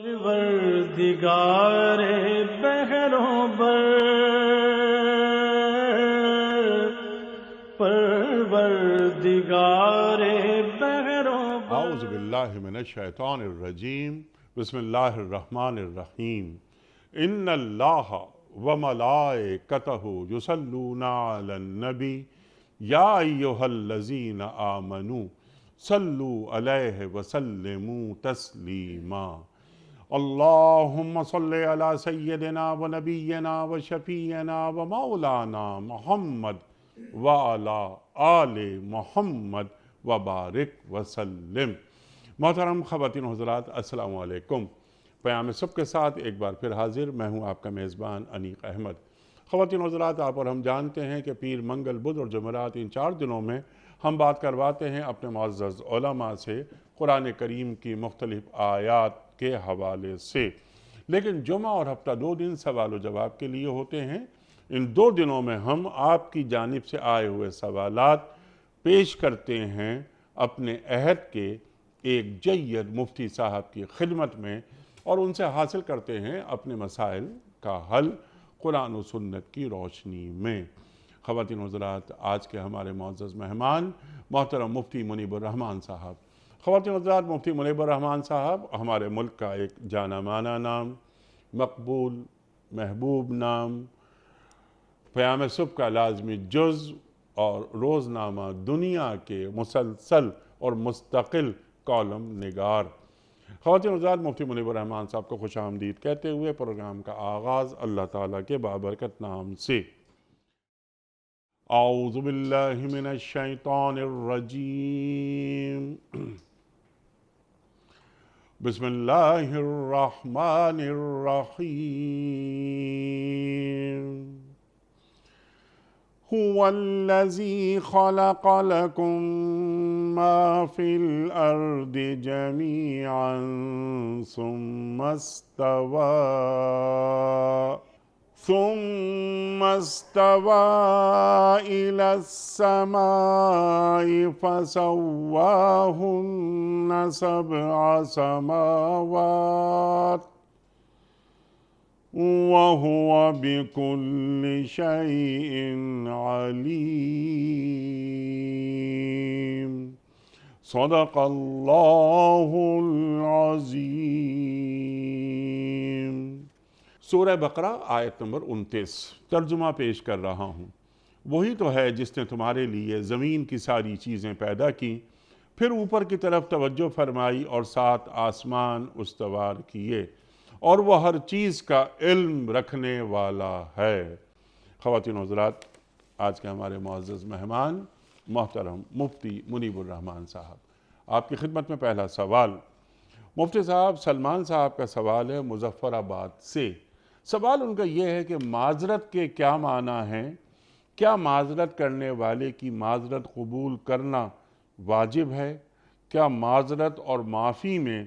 پروردگار بحروں بر، پروردگار بحروں بر۔ اعوذ باللہ من الشیطان الرجیم، بسم اللہ الرحمن الرحیم۔ ان اللہ وملائکتہ یصلون علی النبی یا ایہا الذین آمنوا صلوا علیہ وسلموا تسلیما۔ اللہم صلی علی سیدنا و نبینا و شفیعنا و مولانا محمد وعلی آل محمد وبارک وسلم۔ محترم خواتین و حضرات، السلام علیکم۔ پیام صبح کے ساتھ ایک بار پھر حاضر میں ہوں آپ کا میزبان انیق احمد۔ خواتین و حضرات، آپ اور ہم جانتے ہیں کہ پیر، منگل، بدھ اور جمعرات ان 4 دنوں میں ہم بات کرواتے ہیں اپنے معزز علماء سے قرآن کریم کی مختلف آیات کے حوالے سے، لیکن جمعہ اور ہفتہ 2 دن سوال و جواب کے لیے ہوتے ہیں۔ ان 2 دنوں میں ہم آپ کی جانب سے آئے ہوئے سوالات پیش کرتے ہیں اپنے عہد کے ایک جید مفتی صاحب کی خدمت میں، اور ان سے حاصل کرتے ہیں اپنے مسائل کا حل قرآن و سنت کی روشنی میں۔ خواتین و حضرات، آج کے ہمارے معزز مہمان محترم مفتی منیب الرحمان صاحب۔ خواتین و حضرات، مفتی منیب الرحمان صاحب ہمارے ملک کا ایک جانا مانا نام، مقبول محبوب نام، پیام صبح کا لازمی جز اور روزنامہ دنیا کے مسلسل اور مستقل کالم نگار۔ خواتین و حضرات، مفتی منیب الرحمان صاحب کو خوش آمدید کہتے ہوئے پروگرام کا آغاز اللہ تعالیٰ کے بابرکت نام سے۔ اعوذ باللہ من الشیطان الرجیم، بسم اللہ الرحمن الرحیم۔ هو الذي خلق لكم ما في الأرض جميعا ثم استوى إلى السماء فسواهن 7 سماوات وهو بكل شيء عليم۔ صدق اللہ العظیم۔ سورہ بقرہ آیت نمبر 29، ترجمہ پیش کر رہا ہوں۔ وہی تو ہے جس نے تمہارے لیے زمین کی ساری چیزیں پیدا کی، پھر اوپر کی طرف توجہ فرمائی اور 7 آسمان استوار کیے، اور وہ ہر چیز کا علم رکھنے والا ہے۔ خواتین و حضرات، آج کے ہمارے معزز مہمان محترم مفتی منیب الرحمان صاحب، آپ کی خدمت میں پہلا سوال۔ مفتی صاحب، سلمان صاحب کا سوال ہے مظفر آباد سے۔ سوال ان کا یہ ہے کہ معذرت کے کیا معنی ہیں؟ کیا معذرت کرنے والے کی معذرت قبول کرنا واجب ہے؟ کیا معذرت اور معافی میں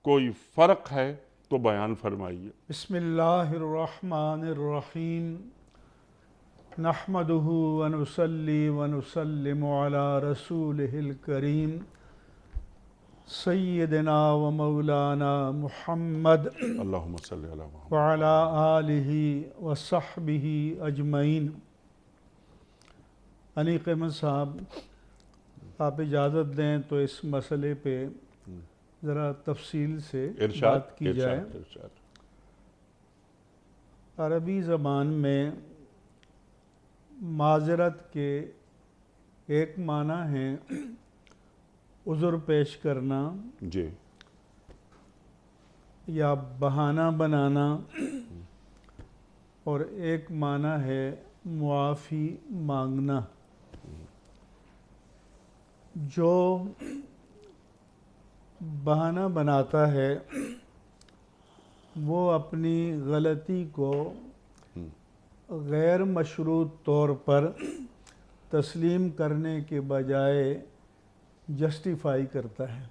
کوئی فرق ہے؟ تو بیان فرمائیے۔ بسم اللہ الرحمن الرحیم، نحمدہ ونصلی ونسلم علی رسولہ الکریم سیدنا و مولانا محمد اللہم صلی علی محمد وعلی آلہ وصحبہ اجمعین۔ انیق احمد صاحب، آپ اجازت دیں تو اس مسئلے پہ ذرا تفصیل سے بات کی جائے۔ ارشاد۔ عربی زبان میں معذرت کے ایک معنی ہے عذر پیش کرنا جی۔ یا بہانہ بنانا، اور ایک معنی ہے معافی مانگنا۔ جو بہانہ بناتا ہے وہ اپنی غلطی کو غیر مشروط طور پر تسلیم کرنے کے بجائے جسٹیفائی کرتا ہے۔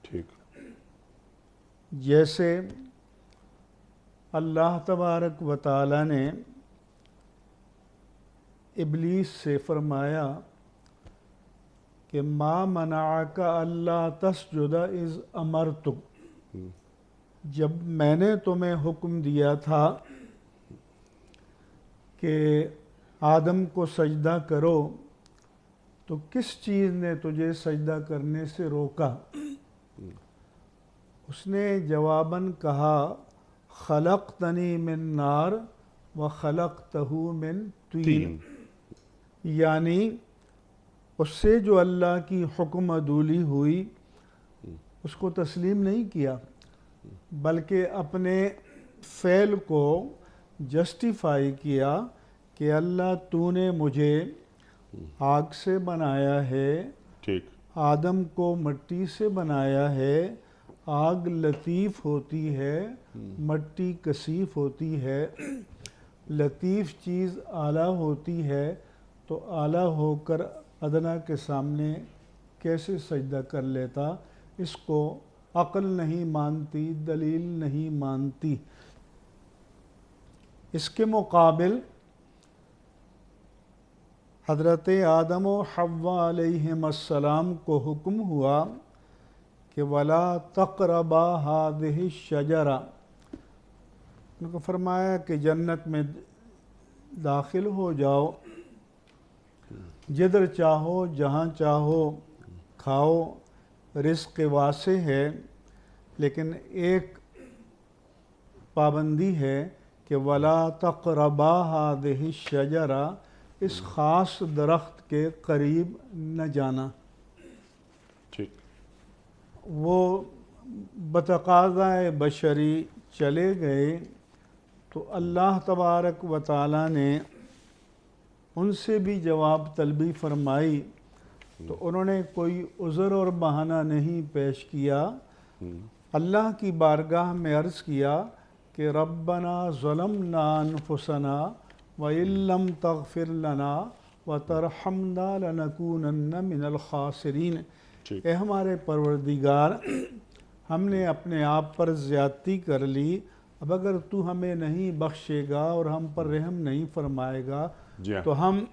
ٹھیک۔ جیسے اللہ تبارک و تعالی نے ابلیس سے فرمایا کہ ما منعک اللہ تسجد اذ امرتک، جب میں نے تمہیں حکم دیا تھا کہ آدم کو سجدہ کرو تو کس چیز نے تجھے سجدہ کرنے سے روکا؟ اس نے جواباً کہا خلقتنی من نار و خلقتہ من طین، یعنی اس سے جو اللہ کی حکم عدولی ہوئی اس کو تسلیم نہیں کیا، بلکہ اپنے فعل کو جسٹیفائی کیا کہ اللہ تو نے مجھے آگ سے بنایا ہے، ٹھیک، آدم کو مٹی سے بنایا ہے، آگ لطیف ہوتی ہے، مٹی کثیف ہوتی ہے، لطیف چیز اعلیٰ ہوتی ہے، تو اعلیٰ ہو کر ادنا کے سامنے کیسے سجدہ کر لیتا؟ اس کو عقل نہیں مانتی، دلیل نہیں مانتی۔ اس کے مقابل حضرت آدم و حوا علیہم السلام کو حکم ہوا کہ وَلَا تَقْرَبَا هَٰذِهِ الشَّجَرَةَ، ان کو فرمایا کہ جنت میں داخل ہو جاؤ، جدھر چاہو جہاں چاہو کھاؤ، رزق واسع ہے، لیکن ایک پابندی ہے کہ وَلَا تَقْرَبَا هَٰذِهِ الشَّجَرَةَ، اس خاص درخت کے قریب نہ جانا۔ ٹھیک، وہ بتقاضۂ بشری چلے گئے تو اللہ تبارک و تعالیٰ نے ان سے بھی جواب طلبی فرمائی، تو انہوں نے کوئی عذر اور بہانہ نہیں پیش کیا، اللہ کی بارگاہ میں عرض کیا کہ ربنا ظلمنا انفسنا وَإِن لَّمْ تَغْفِرْ لَنَا وَتَرْحَمْنَا لَنَكُونَنَّ مِنَ الْخَاسِرِينَ، اے ہمارے پروردگار، ہم نے اپنے آپ پر زیادتی کر لی، اب اگر تو ہمیں نہیں بخشے گا اور ہم پر رحم نہیں فرمائے گا تو ہم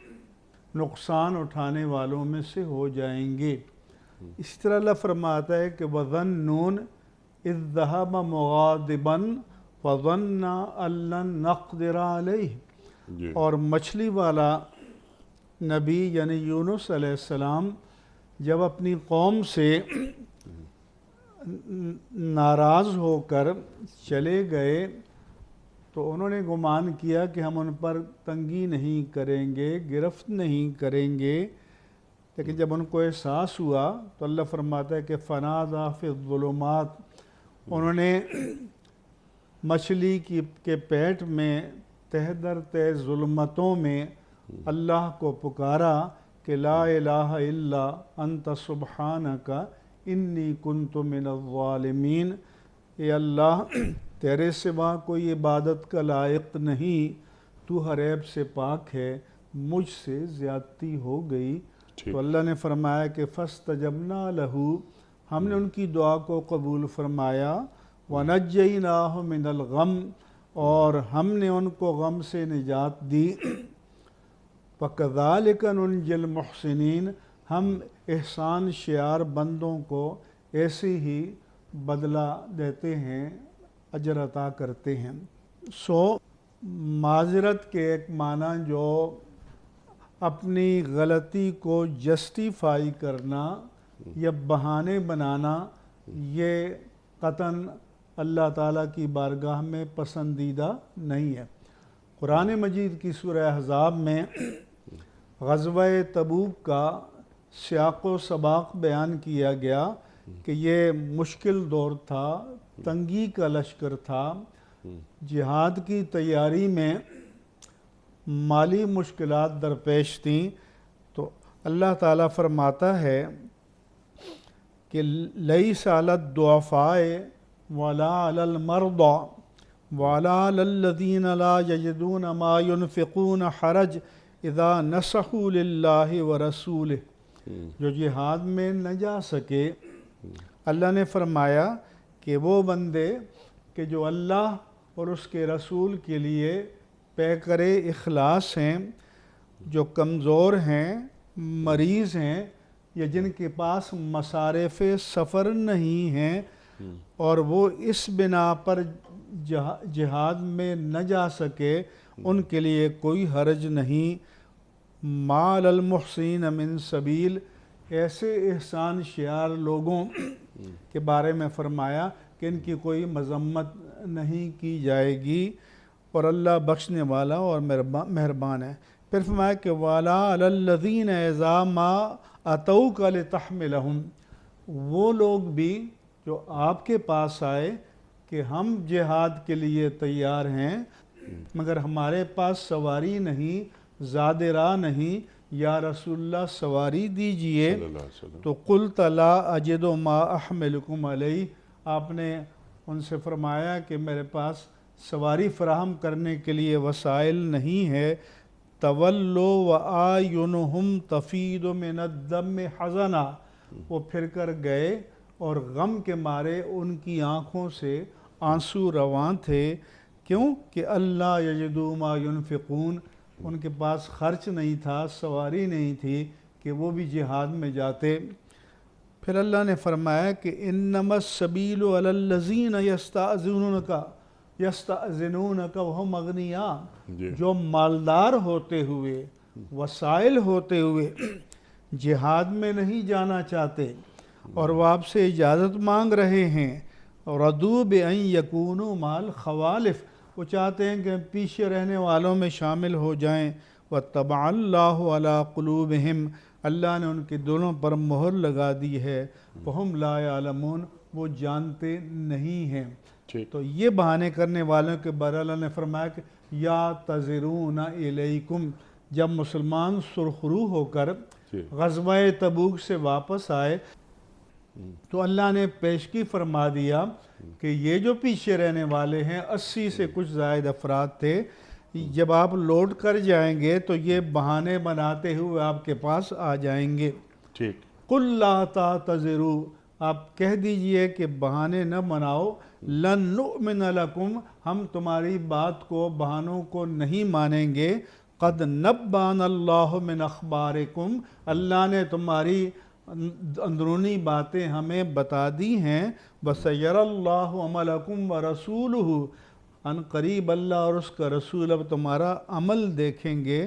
نقصان اٹھانے والوں میں سے ہو جائیں گے۔ اس طرح اللہ فرماتا ہے کہ وَظَنُّونَ إِذ ذَهَبَ مُغَاضِبًا فَظَنَّ أَن لَّن نَّقْدِرَ عَلَيْهِ، اور مچھلی والا نبی یعنی یونس علیہ السلام جب اپنی قوم سے ناراض ہو کر چلے گئے تو انہوں نے گمان کیا کہ ہم ان پر تنگی نہیں کریں گے، گرفت نہیں کریں گے، لیکن جب ان کو احساس ہوا تو اللہ فرماتا ہے کہ فنادیٰ فی الظلمات، انہوں نے مچھلی کے پیٹ میں تہ در تہ ظلمتوں میں اللہ کو پکارا کہ لا الہ الا انت سبحانک انی کنت من الظالمین، اے اللہ تیرے سوا کوئی عبادت کا لائق نہیں، تو ہر عیب سے پاک ہے، مجھ سے زیادتی ہو گئی۔ تو اللہ نے فرمایا کہ فاستجبنا لہ، ہم نے ان کی دعا کو قبول فرمایا، ونجیناہ من الغم، اور ہم نے ان کو غم سے نجات دی، وَكَذَلِكَ نُنْجِي الْمُحْسِنِينَ، ہم احسان شیار بندوں کو ایسے ہی بدلہ دیتے ہیں، اجر عطا کرتے ہیں۔ معذرت کے ایک معنی جو اپنی غلطی کو جسٹیفائی کرنا یا بہانے بنانا، یہ قطعاً اللہ تعالیٰ کی بارگاہ میں پسندیدہ نہیں ہے۔ قرآن مجید کی سورہ احزاب میں غزوہ تبوک کا سیاق و سباق بیان کیا گیا کہ یہ مشکل دور تھا، تنگی کا لشکر تھا، جہاد کی تیاری میں مالی مشکلات درپیش تھیں، تو اللہ تعالیٰ فرماتا ہے کہ لیس علی الضعفاء ولا علی المرضى ولا علی الذین لا یجدون ما ينفقون حرج اذا نصحوا للہ ورسولہ، جو جہاد میں نہ جا سکے، اللہ نے فرمایا کہ وہ بندے کہ جو اللہ اور اس کے رسول کے لیے پیکر اخلاص ہیں، جو کمزور ہیں، مریض ہیں، یا جن کے پاس مصارف سفر نہیں ہیں، اور وہ اس بنا پر جہاد میں نہ جا سکے ان کے لیے کوئی حرج نہیں۔ ما علی المحسنین من سبیل، ایسے احسان شیار لوگوں کے بارے میں فرمایا کہ ان کی کوئی مذمت نہیں کی جائے گی، اور اللہ بخشنے والا اور مہربان ہے۔ پھر فرمایا کہ وَلَا عَلَى الَّذِينَ إِذَا مَا أَتَوْكَ لِتَحْمِلَهُمْ، وہ لوگ بھی جو آپ کے پاس آئے کہ ہم جہاد کے لیے تیار ہیں مگر ہمارے پاس سواری نہیں، زاد راہ نہیں، یا رسول اللہ سواری دیجئے، صلی اللہ علیہ وسلم۔ تو قُلْتَ لَا أَجِدُ مَا أَحْمِلُكُمْ عَلَيْهِ، آپ نے ان سے فرمایا کہ میرے پاس سواری فراہم کرنے کے لیے وسائل نہیں ہے۔ تَوَلُّوا وَأَعْيُنُهُمْ تَفِيضُ مِنَ الدَّمِّ حَزَنًا، وہ پھر کر گئے اور غم کے مارے ان کی آنکھوں سے آنسو رواں تھے۔ کیوں کہ اللہ یجدوا ما ينفقون، ان کے پاس خرچ نہیں تھا، سواری نہیں تھی کہ وہ بھی جہاد میں جاتے۔ پھر اللہ نے فرمایا کہ انما السبیل علی الذین یستأذنونک وہم اغنیاء، جو مالدار ہوتے ہوئے، وسائل ہوتے ہوئے جہاد میں نہیں جانا چاہتے اور وہ آپ سے اجازت مانگ رہے ہیں، رضوا بأن یکونوا مع الخوالف، وہ چاہتے ہیں کہ پیچھے رہنے والوں میں شامل ہو جائیں۔ وَطَبَعَ اللَّهُ عَلَىٰ قُلُوبِهِمْ، اللہ نے ان کے دلوں پر مہر لگا دی ہے، وَهُمْ لَا يَعْلَمُونَ، وہ جانتے نہیں ہیں۔ تو یہ بہانے کرنے والوں کے بارے اللہ نے فرمایا کہ یا تَذِرُونَ إِلَيْكُمْ، جب مسلمان سرخرو ہو کر غزوہ تبوک سے واپس آئے تو اللہ نے پیشگی فرما دیا کہ یہ جو پیچھے رہنے والے ہیں 80 سے کچھ زائد افراد تھے، جب آپ لوٹ کر جائیں گے تو یہ بہانے بناتے ہوئے آپ کے پاس آ جائیں گے۔ قُلْ لَا تَعْتَذِرُوا، آپ کہہ دیجئے کہ بہانے نہ بناؤ، لَن نُؤْمِنَ لَكُمْ، ہم تمہاری بات کو، بہانوں کو نہیں مانیں گے، قَدْ نَبَّأَنَا اللَّهُ مِنْ أَخْبَارِكُمْ، اللہ نے تمہاری اندرونی باتیں ہمیں بتا دی ہیں، وَسَيَرَى اللَّهُ عَمَلَكُمْ وَرَسُولُهُ، ان قریب اللہ اور اس کا رسول اب تمہارا عمل دیکھیں گے،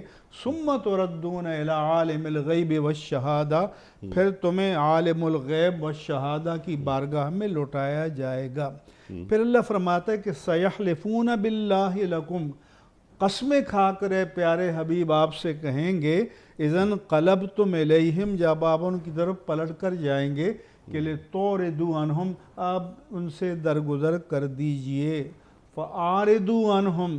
ثُمَّ تُرَدُّونَ إِلَىٰ عَالِمِ الْغَيْبِ وَالشَّهَادَةِ، پھر تمہیں عالم الغیب والشہادہ کی بارگاہ میں لوٹایا جائے گا۔ پھر اللہ فرماتا ہے کہ سَيَحْلِفُونَ بِاللَّهِ لَكُمْ، قسمیں کھا کر اے پیارے حبیب آپ سے کہیں گے، اِذَنْ قَلَبْتُمْ إِلَيْهِمْ، جب آپ ان کی طرف پلٹ کر جائیں گے کہ لِتُعْرِضُوا عَنْهُمْ، آپ ان سے درگزر کر دیجئے، فَأَعْرِضُوا عَنْهُمْ،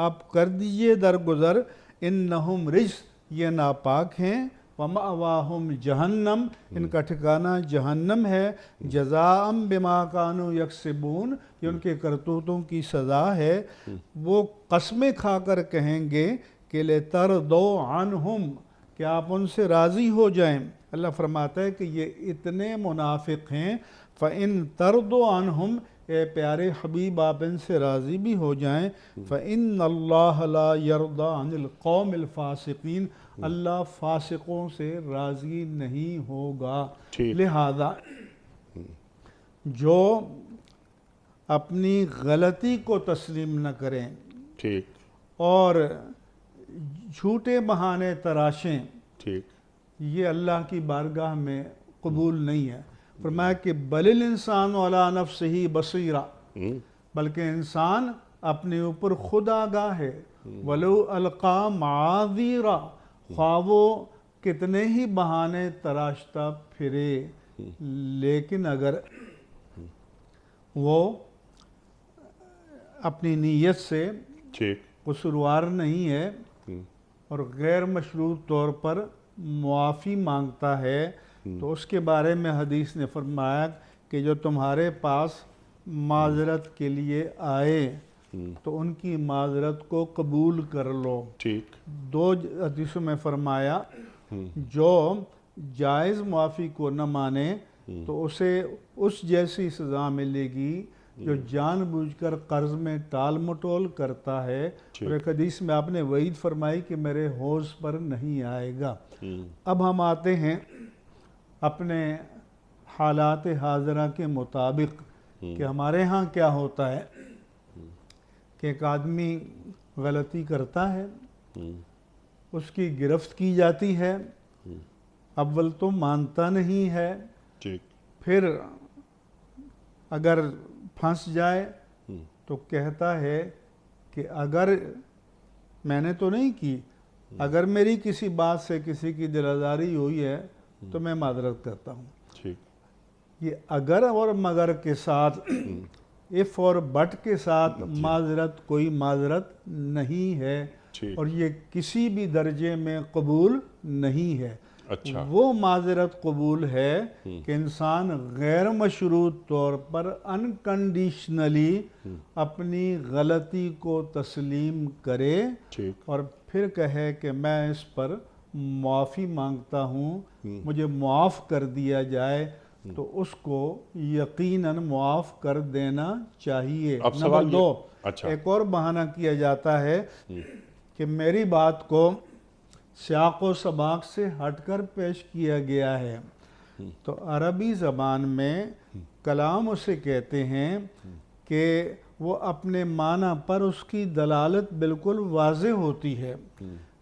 آپ کر دیجئے درگزر، إِنَّهُمْ رِجْسٌ، یہ ناپاک ہیں، وَمَأْوَاهُمْ جَهَنَّمْ، ان کا ٹھکانہ جہنم ہے، جَزَاءً بِمَا كَانُوا يَكْسِبُونَ، یہ ان کے کرتوتوں کی سزا ہے۔ وہ قسمیں کھا کر کہیں گے کہ لِتَرْضَوْا عَنْهُمْ، کہ آپ ان سے راضی ہو جائیں۔ اللہ فرماتا ہے کہ یہ اتنے منافق ہیں، فَإِن تَرْضَوْا عَنْهُمْ، اے پیارے حبیب آپ ان سے راضی بھی ہو جائیں، فَإِنَّ اللَّهَ لَا يَرْضَىٰ عَنِ الْقَوْمِ الْفَاسِقِينَ، اللہ فاسقوں سے راضی نہیں ہوگا۔ لہذا جو اپنی غلطی کو تسلیم نہ کریں اور جھوٹے بہانے تراشیں، یہ اللہ کی بارگاہ میں قبول نہیں ہے۔ فرمایا کہ بَلِ الْإِنسَانُ عَلَىٰ نَفْسِهِ بَصِيرًا، بلکہ انسان اپنے اوپر خود آگاہ ہے، وَلَوْ أَلْقَىٰ مَعَاذِيرًا، خواہ وہ کتنے ہی بہانے تراشتا پھرے، لیکن اگر وہ اپنی نیت سے قصوروار نہیں ہے اور غیر مشروط طور پر معافی مانگتا ہے، تو اس کے بارے میں حدیث نے فرمایا کہ جو تمہارے پاس معذرت کے لیے آئے تو ان کی معذرت کو قبول کر لو۔ دو حدیثوں میں فرمایا جو جائز معافی کو نہ مانے تو اسے اس جیسی سزا ملے گی جو جان بوجھ کر قرض میں ٹال مٹول کرتا ہے، اور ایک حدیث میں آپ نے وعید فرمائی کہ میرے حوض پر نہیں آئے گا۔ اب ہم آتے ہیں اپنے حالات حاضرہ کے مطابق کہ ہمارے ہاں کیا ہوتا ہے کہ ایک آدمی غلطی کرتا ہے، اس کی گرفت کی جاتی ہے، اول تو مانتا نہیں ہے، ٹھیک، پھر اگر پھنس جائے تو کہتا ہے کہ اگر میں نے تو نہیں کی، اگر میری کسی بات سے کسی کی دل آزاری ہوئی ہے تو میں معذرت کرتا ہوں۔ ٹھیک، یہ اگر اور مگر کے ساتھ اف اور بٹ کے ساتھ معذرت کوئی معذرت نہیں ہے، ٹھیک، اور یہ کسی بھی درجے میں قبول نہیں ہے۔ اچھا، وہ معذرت قبول ہے کہ انسان غیر مشروط طور پر انکنڈیشنلی اپنی غلطی کو تسلیم کرے ٹھیک، اور پھر کہے کہ میں اس پر معافی مانگتا ہوں، مجھے معاف کر دیا جائے، تو اس کو یقیناً معاف کر دینا چاہیے۔ اب نمبر سوال یہ، 2، اچھا، ایک اور بہانہ کیا جاتا ہے کہ میری بات کو سیاق و سباق سے ہٹ کر پیش کیا گیا ہے۔ تو عربی زبان میں کلام اسے کہتے ہیں کہ وہ اپنے معنی پر اس کی دلالت بالکل واضح ہوتی ہے،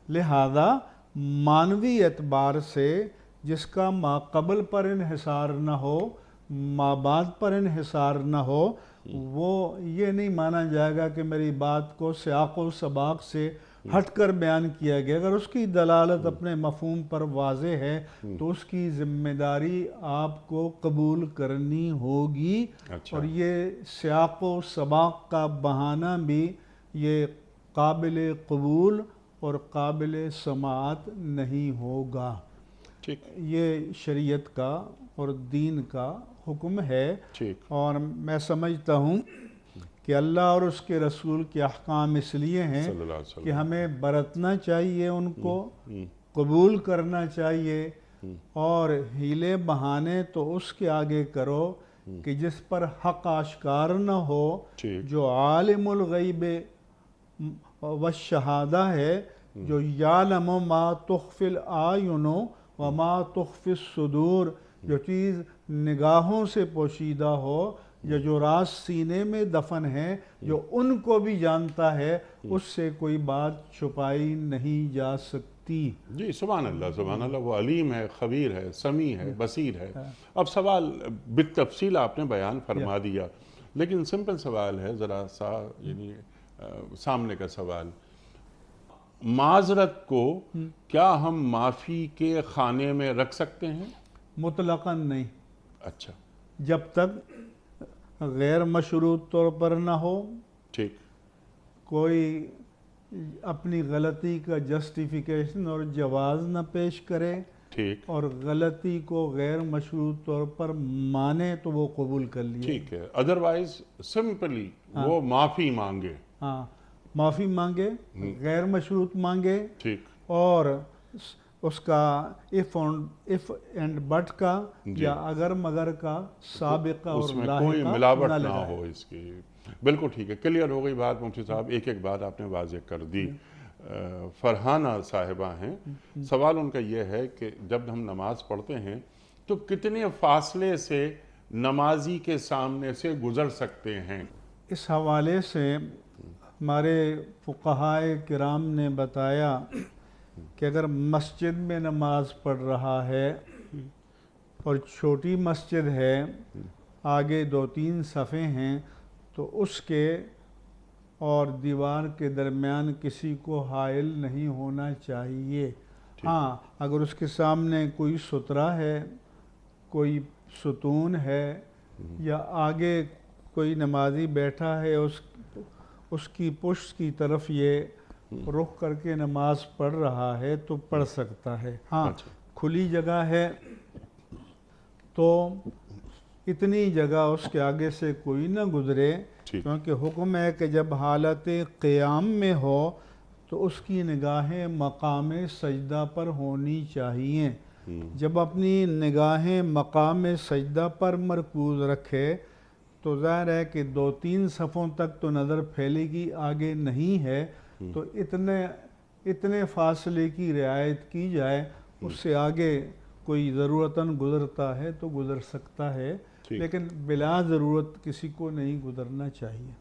لہذا معنوی اعتبار سے جس کا ما قبل پر انحصار نہ ہو، ما بعد پر انحصار نہ ہو، وہ یہ نہیں مانا جائے گا کہ میری بات کو سیاق و سباق سے ہٹ کر بیان کیا گیا۔ اگر اس کی دلالت اپنے مفہوم پر واضح ہے تو اس کی ذمہ داری آپ کو قبول کرنی ہوگی، اچھا، اور یہ سیاق و سباق کا بہانہ بھی یہ قابل قبول اور قابل سماعت نہیں ہوگا۔ ٹھیک، یہ شریعت کا اور دین کا حکم ہے، ٹھیک، اور میں سمجھتا ہوں کہ اللہ اور اس کے رسول کے احکام اس لیے ہیں صلی اللہ علیہ کہ وسلم، ہمیں برتنا چاہیے، ان کو قبول کرنا چاہیے، اور ہیلے بہانے تو اس کے آگے کرو کہ جس پر حق آشکار نہ ہو، ٹھیک، جو عالم الغیب والشہادہ ہے، جو یعلم ما تخفی الاعین وما تخفی الصدور، جو چیز نگاہوں سے پوشیدہ ہو یا جو راز سینے میں دفن ہے، جو ان کو بھی جانتا ہے، اس سے کوئی بات چھپائی نہیں جا سکتی۔ جی، سبحان اللہ، وہ علیم ہے، خبیر ہے، سمیع ہے، بصیر ہے۔ اب سوال بالتفصیل آپ نے بیان فرما دیا، لیکن سمپل سوال ہے، ذرا سا یعنی سامنے کا سوال، معذرت کو کیا ہم معافی کے خانے میں رکھ سکتے ہیں؟ مطلقاً نہیں، اچھا، جب تک غیر مشروط طور پر نہ ہو، ٹھیک، کوئی اپنی غلطی کا جسٹیفیکیشن اور جواز نہ پیش کرے، ٹھیک، اور غلطی کو غیر مشروط طور پر مانے تو وہ قبول کر لیے۔ ٹھیک ہے، ادروائز سمپلی وہ معافی مانگے، ہاں، معافی مانگے، غیر مشروط مانگے، ٹھیک، اور اس کا اف اینڈ بٹ کا یا اگر مگر کا سابقہ اور اس میں لاحقہ کوئی ملاوٹ نہ نہ لگائے۔ ہو اس کی۔ بالکل ٹھیک ہے، کلیئر ہو گئی بات مفتی صاحب، ایک ایک بات آپ نے واضح کر دی۔ فرحانہ صاحبہ ہیں، سوال ان کا یہ ہے کہ جب ہم نماز پڑھتے ہیں تو کتنے فاصلے سے نمازی کے سامنے سے گزر سکتے ہیں؟ اس حوالے سے ہمارے فقہائے کرام نے بتایا کہ اگر مسجد میں نماز پڑھ رہا ہے اور چھوٹی مسجد ہے، آگے 2-3 صفیں ہیں، تو اس کے اور دیوار کے درمیان کسی کو حائل نہیں ہونا چاہیے۔ ہاں، اگر اس کے سامنے کوئی سترہ ہے، کوئی ستون ہے، یا آگے کوئی نمازی بیٹھا ہے، اس کی پشت کی طرف یہ رخ کر کے نماز پڑھ رہا ہے تو پڑھ سکتا ہے۔ ہاں، کھلی جگہ ہے تو اتنی جگہ اس کے آگے سے کوئی نہ گزرے، کیونکہ حکم ہے کہ جب حالت قیام میں ہو تو اس کی نگاہیں مقام سجدہ پر ہونی چاہیے۔ جب اپنی نگاہیں مقام سجدہ پر مرکوز رکھے تو ظاہر ہے کہ 2-3 صفوں تک تو نظر پھیلے گی، آگے نہیں ہے، تو اتنے فاصلے کی رعایت کی جائے، اس سے آگے کوئی ضرورتاً گزرتا ہے تو گزر سکتا ہے، ٹھیک۔ لیکن بلا ضرورت کسی کو نہیں گزرنا چاہیے۔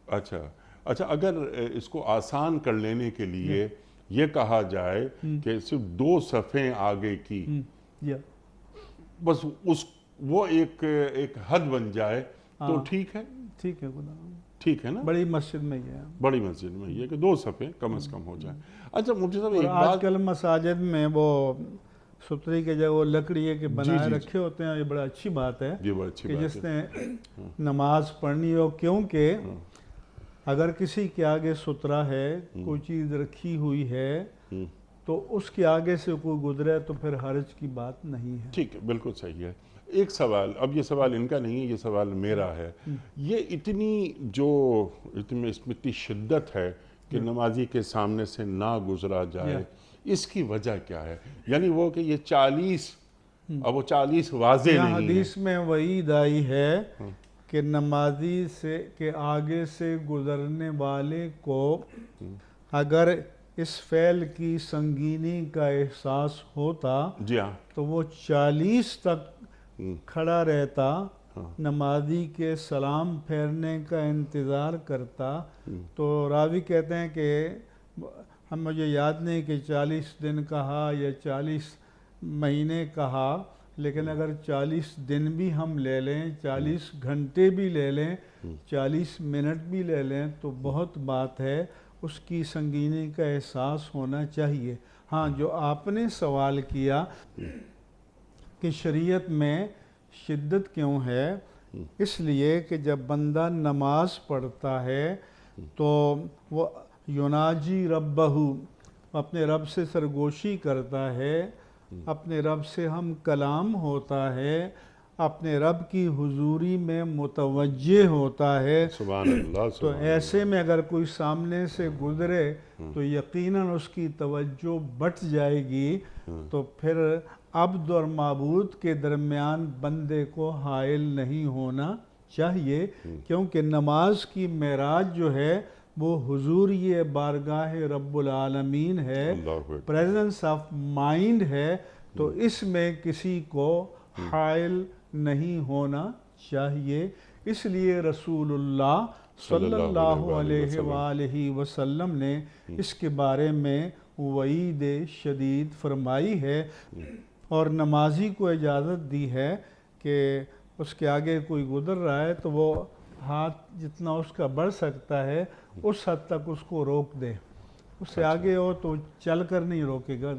اچھا اگر اس کو آسان کر لینے کے لیے یہ کہا جائے کہ صرف 2 صفحے آگے کی یا بس وہ ایک حد بن جائے تو ٹھیک ہے؟ ٹھیک ہے، خدا ٹھیک ہے نا؟ بڑی مسجد میں یہ ہے، بڑی مسجد میں یہ کہ 2 صفحے کم از کم ہو جائیں۔ اچھا مفتی صاحب اور ایک آج بات، کل مساجد میں وہ ستری کے جگہ وہ لکڑی کے بنائے رکھے ہوتے ہیں، یہ بڑا اچھی بات ہے یہ بڑی اچھی کہ بات جس ہے۔ نے نماز پڑھنی ہو، کیونکہ اگر کسی کے آگے سترا ہے، کوئی چیز رکھی ہوئی ہے تو اس کے آگے سے کوئی گزرے تو پھر حرج کی بات نہیں ہے۔ ٹھیک ہے، بالکل صحیح ہے۔ ایک سوال، اب یہ سوال ان کا نہیں ہے، یہ سوال میرا ہے۔ یہ اتنی اس میں اتنی شدت ہے کہ نمازی کے سامنے سے نہ گزرا جائے، اس کی وجہ کیا ہے؟ یعنی وہ کہ یہ 40 اب وہ 40 واضح یہاں نہیں ہے۔ حدیث میں وعید آئی ہے کہ نمازی سے کے آگے سے گزرنے والے کو اگر اس فعل کی سنگینی کا احساس ہوتا جی ہاں، تو وہ 40 تک کھڑا رہتا، نمازی کے سلام پھیرنے کا انتظار کرتا۔ تو راوی کہتے ہیں کہ مجھے یاد نہیں کہ 40 دن کہا یا 40 مہینے کہا، لیکن اگر 40 دن بھی ہم لے لیں، 40 گھنٹے بھی لے لیں، 40 منٹ بھی لے لیں تو بہت بات ہے، اس کی سنگینی کا احساس ہونا چاہیے۔ ہاں، جو آپ نے سوال کیا کہ شریعت میں شدت کیوں ہے، اس لیے کہ جب بندہ نماز پڑھتا ہے تو وہ یناجی ربہ، اپنے رب سے سرگوشی کرتا ہے، اپنے رب سے ہم کلام ہوتا ہے، اپنے رب کی حضوری میں متوجہ ہوتا ہے۔ سبحان اللہ، تو ایسے میں اگر کوئی سامنے سے گزرے تو یقیناً اس کی توجہ بٹ جائے گی، تو پھر عبد اور معبود کے درمیان بندے کو حائل نہیں ہونا چاہیے، کیونکہ نماز کی معراج جو ہے وہ حضوری بارگاہ رب العالمین ہے، پریزنس آف مائنڈ ہے، تو اس میں کسی کو حائل نہیں ہونا چاہیے۔ اس لیے رسول اللہ صلی اللہ علیہ وآلہ وسلم نے اس کے بارے میں وعید شدید فرمائی ہے، اور نمازی کو اجازت دی ہے کہ اس کے آگے کوئی گزر رہا ہے تو وہ ہاتھ جتنا اس کا بڑھ سکتا ہے اس حد تک اس کو روک دے، اس سے آگے ہو تو چل کر نہیں روکے گا۔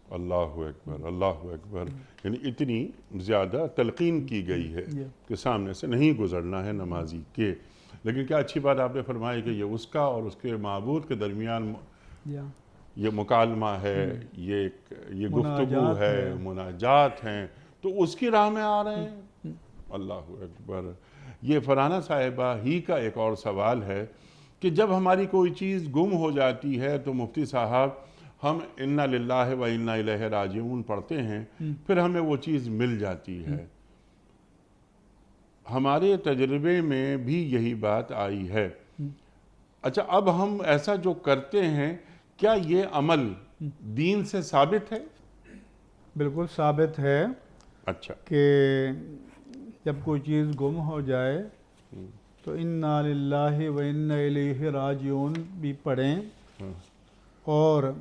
اللہ اکبر، اللہ اکبر، یعنی اتنی زیادہ تلقین کی گئی ہے کہ سامنے سے نہیں گزرنا ہے نمازی کے۔ لیکن کیا اچھی بات آپ نے فرمائی کہ یہ اس کا اور اس کے معبود کے درمیان یہ مکالمہ ہے، یہ گفتگو ہے، مناجات ہیں، تو اس کی راہ میں آ رہے ہیں۔ اللہ اکبر۔ یہ فرحانہ صاحبہ ہی کا ایک اور سوال ہے کہ جب ہماری کوئی چیز گم ہو جاتی ہے تو مفتی صاحب ہم انا للہ و انا الیہ راجعون پڑھتے ہیں، پھر ہمیں وہ چیز مل جاتی ہے۔ ہمارے تجربے میں بھی یہی بات آئی ہے۔ اچھا، اب ہم ایسا جو کرتے ہیں، کیا یہ عمل دین سے ثابت ہے؟ بالکل ثابت ہے۔ اچھا، کہ جب کوئی چیز گم ہو جائے تو انا للہ و انا الیہ راجعون بھی پڑھیں، اور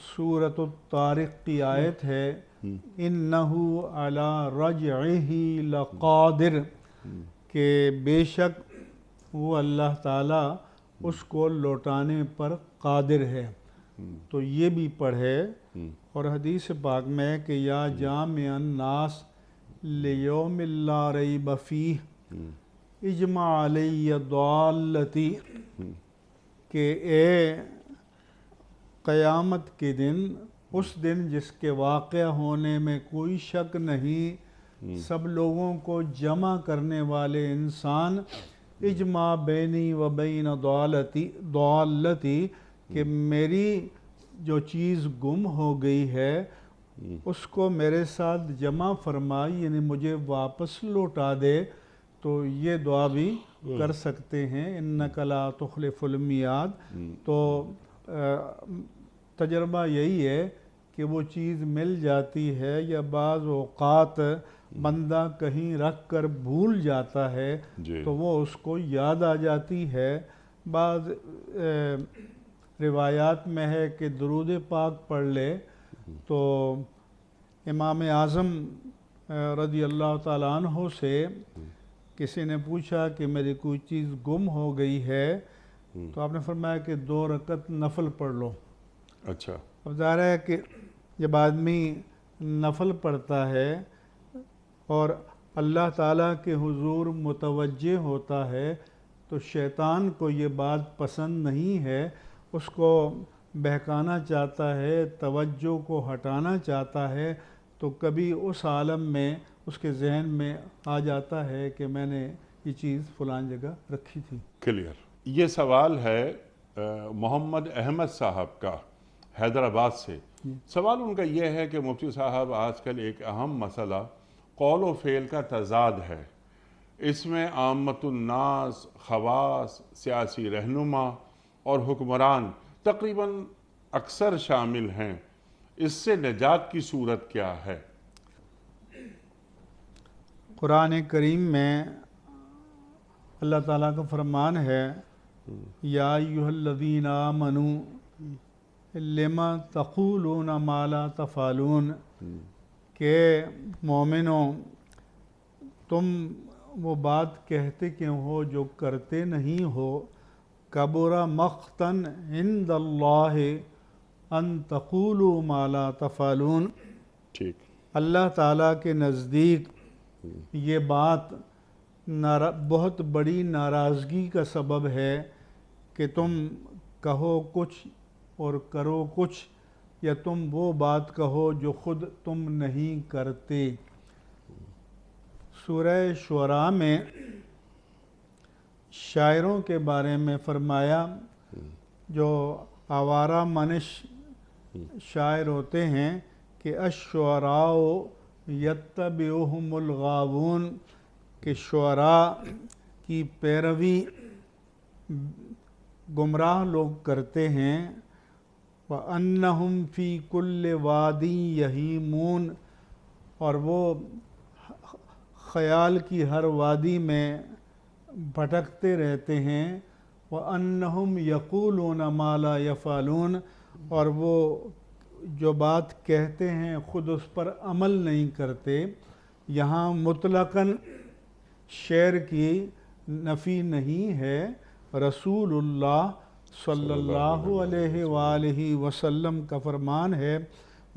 سورۃ الطارق کی آیت ہے انہ علی رجعہ لقادر، کہ بے شک وہ اللہ تعالیٰ اس کو لوٹانے پر قادر ہے، تو یہ بھی پڑھے۔ اور حدیث پاک میں کہ یا جامع الناس لیوم لا ریب فیہ اجمع علی ضالتی، کہ اے قیامت کے دن، اس دن جس کے واقع ہونے میں کوئی شک نہیں، سب لوگوں کو جمع کرنے والے انسان، اجمع بینی و بین ضالتی، کہ میری جو چیز گم ہو گئی ہے اس کو میرے ساتھ جمع فرمائی، یعنی مجھے واپس لوٹا دے، تو یہ دعا بھی کر سکتے ہیں، انک لا تخلف المیعاد۔ تو تجربہ یہی ہے کہ وہ چیز مل جاتی ہے، یا بعض اوقات بندہ کہیں رکھ کر بھول جاتا ہے جی تو وہ اس کو یاد آ جاتی ہے۔ بعض روایات میں ہے کہ درود پاک پڑھ لے تو امام اعظم رضی اللہ تعالیٰ عنہ سے کسی نے پوچھا کہ میری کوئی چیز گم ہو گئی ہے تو آپ نے فرمایا کہ 2 رکعت نفل پڑھ لو۔ اچھا اب ظاہر ہے کہ جب آدمی نفل پڑھتا ہے اور اللہ تعالیٰ کے حضور متوجہ ہوتا ہے تو شیطان کو یہ بات پسند نہیں ہے، اس کو بہکانا چاہتا ہے، توجہ کو ہٹانا چاہتا ہے، تو کبھی اس عالم میں اس کے ذہن میں آ جاتا ہے کہ میں نے یہ چیز فلان جگہ رکھی تھی۔ کلیئر۔ یہ سوال ہے محمد احمد صاحب کا حیدرآباد سے۔ سوال ان کا یہ ہے کہ مفتی صاحب آج کل ایک اہم مسئلہ قول و فعل کا تضاد ہے، اس میں عامت الناس، خواص، سیاسی رہنما اور حکمران تقریباً اکثر شامل ہیں، اس سے نجات کی صورت کیا ہے؟ قرآن کریم میں اللہ تعالیٰ کا فرمان ہے یا ایھا الذین آمنوا لما تقولون ما لا تفعلون، کہ مومنوں تم وہ بات کہتے کیوں ہو جو کرتے نہیں ہو، کبر مقتا عند اللہ ان تقولوا ما لا تفعلون، ٹھیک۔ اللہ تعالیٰ کے نزدیک یہ بات بہت بڑی ناراضگی کا سبب ہے کہ تم کہو کچھ اور کرو کچھ، یا تم وہ بات کہو جو خود تم نہیں کرتے۔ سورہ شعراء میں شاعروں کے بارے میں فرمایا، جو آوارہ منش شاعر ہوتے ہیں کہ الشعراء یتبعہم الغاوون، کہ شعراء کی پیروی گمراہ لوگ کرتے ہیں، وَأَنَّهُمْ فِي كُلِّ وَادٍ يَهِيمُونَ، اور وہ خیال کی ہر وادی میں بھٹکتے رہتے ہیں، وَأَنَّهُمْ يَقُولُونَ مَا لَا يَفْعَلُونَ، اور وہ جو بات کہتے ہیں خود اس پر عمل نہیں کرتے۔ یہاں مطلقاً شعر کی نفی نہیں ہے، رسول اللہ صلی اللہ علیہ وآلہ وسلم کا فرمان ہے